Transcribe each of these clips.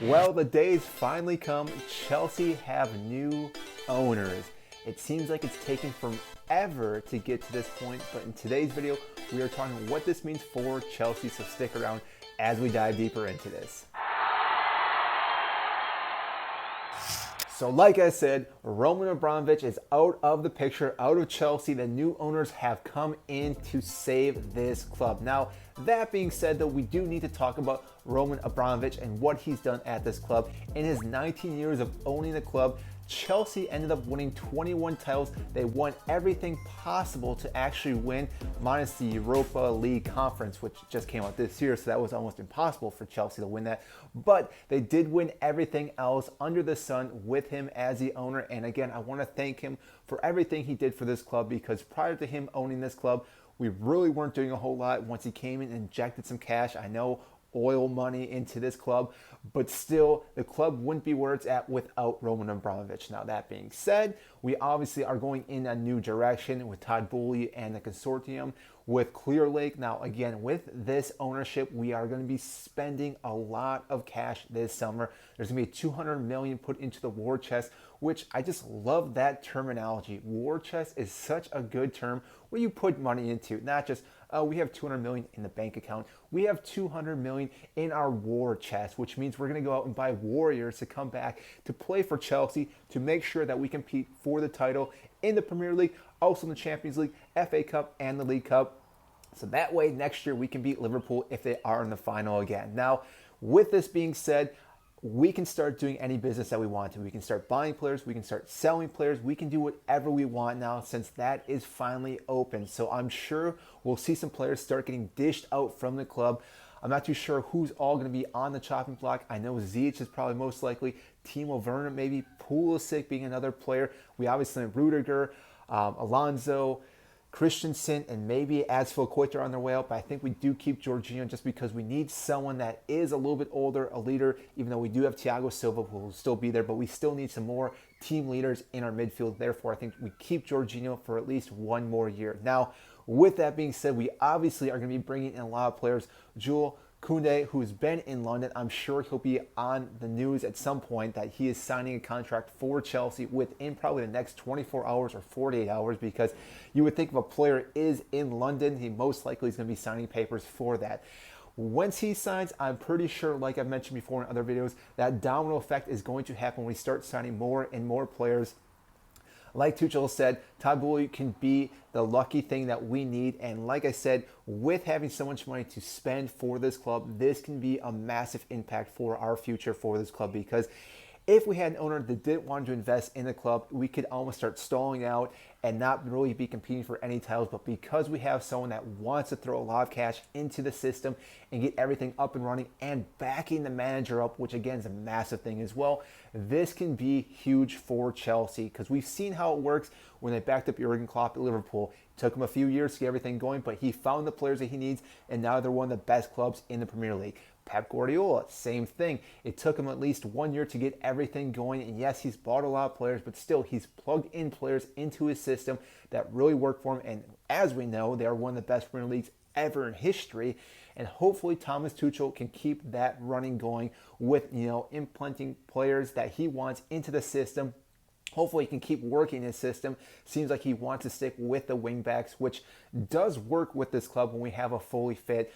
Well, the day's finally come. Chelsea have new owners. It seems like it's taken forever to get to this point, but in today's video, we are talking what this means for Chelsea, so stick around as we dive deeper into this. So like I said, Roman Abramovich is out of the picture, out of Chelsea. The new owners have come in to save this club. Now, that being said though, we do need to talk about Roman Abramovich and what he's done at this club. In his 19 years of owning the club, Chelsea ended up winning 21 titles. They won everything possible to actually win, minus the Europa League Conference, which just came out this year, so that was almost impossible for Chelsea to win that. But they did win everything else under the sun with him as the owner. And again, I want to thank him for everything he did for this club, because prior to him owning this club, we really weren't doing a whole lot. Once he came in and injected some cash, I know, oil money into this club, but still the club wouldn't be where it's at without Roman Abramovich. Now, that being said, we obviously are going in a new direction with Todd Boehly and the consortium with Clear Lake. Now, again, with this ownership, we are going to be spending a lot of cash this summer. There's going to be $200 million put into the war chest, which I just love that terminology. War chest is such a good term where you put money into, not just, oh, we have $200 million in the bank account. We have $200 million in our war chest, which means we're going to go out and buy warriors to come back to play for Chelsea, to make sure that we compete for the title in the Premier League, also in the Champions League, FA Cup, and the League Cup. So that way next year we can beat Liverpool if they are in the final again. Now, with this being said, we can start doing any business that we want to. We can start buying players, we can start selling players, we can do whatever we want now since that is finally open. So I'm sure we'll see some players start getting dished out from the club. I'm not too sure who's all going to be on the chopping block. I know Ziyech is probably most likely, Timo Werner maybe, Pulisic being another player. We obviously have Rudiger, Alonso, Christensen, and maybe Azpilicueta are on their way out, but I think we do keep Jorginho just because we need someone that is a little bit older, a leader, even though we do have Thiago Silva who will still be there, but we still need some more team leaders in our midfield. Therefore, I think we keep Jorginho for at least one more year. Now, with that being said, we obviously are going to be bringing in a lot of players. Jules Koundé, who's been in London, I'm sure he'll be on the news at some point that he is signing a contract for Chelsea within probably the next 24 hours or 48 hours, because you would think if a player is in London, he most likely is going to be signing papers for that. Once he signs, I'm pretty sure, like I've mentioned before in other videos, that domino effect is going to happen when we start signing more and more players. Like Tuchel said, Todd Boehly can be the lucky thing that we need. And like I said, with having so much money to spend for this club, this can be a massive impact for our future for this club, because if we had an owner that didn't want to invest in the club, we could almost start stalling out and not really be competing for any titles. But because we have someone that wants to throw a lot of cash into the system and get everything up and running and backing the manager up, which again is a massive thing as well, this can be huge for Chelsea, because we've seen how it works when they backed up Jurgen Klopp at Liverpool. It took him a few years to get everything going, but he found the players that he needs, and now they're one of the best clubs in the Premier League. Pep Guardiola, same thing. It took him at least 1 year to get everything going. And yes, he's bought a lot of players, but still, he's plugged in players into his system that really work for him. And as we know, they are one of the best Premier Leagues ever in history. And hopefully Thomas Tuchel can keep that running going with, implanting players that he wants into the system. Hopefully he can keep working his system. Seems like he wants to stick with the wing backs, which does work with this club when we have a fully fit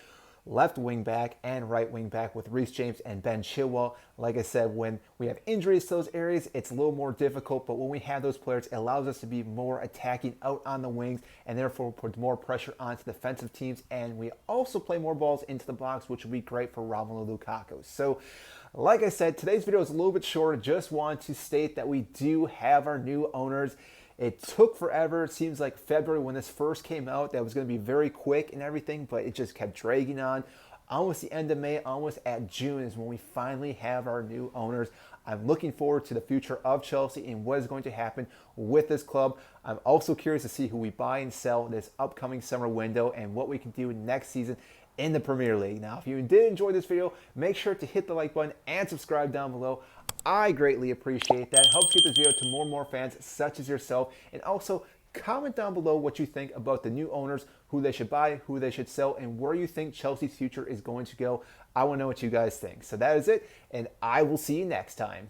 left wing back and right wing back with Reece James and Ben Chilwell. Like I said, when we have injuries to those areas, it's a little more difficult, but when we have those players, it allows us to be more attacking out on the wings and therefore put more pressure onto defensive teams. And we also play more balls into the box, which would be great for Romelu Lukaku. So, like I said, today's video is a little bit shorter. Just want to state that we do have our new owners. It took forever. It seems like February when this first came out, that was going to be very quick and everything, but it just kept dragging on. Almost the end of May, almost at June is when we finally have our new owners. I'm looking forward to the future of Chelsea and what is going to happen with this club. I'm also curious to see who we buy and sell this upcoming summer window and what we can do next season in the Premier League. Now, if you did enjoy this video, make sure to hit the like button and subscribe down below. I greatly appreciate that. It helps get this video to more and more fans such as yourself. And also, Comment down below what you think about the new owners, who they should buy, who they should sell, and where you think Chelsea's future is going to go. I want to know what you guys think. So that is it, and I will see you next time.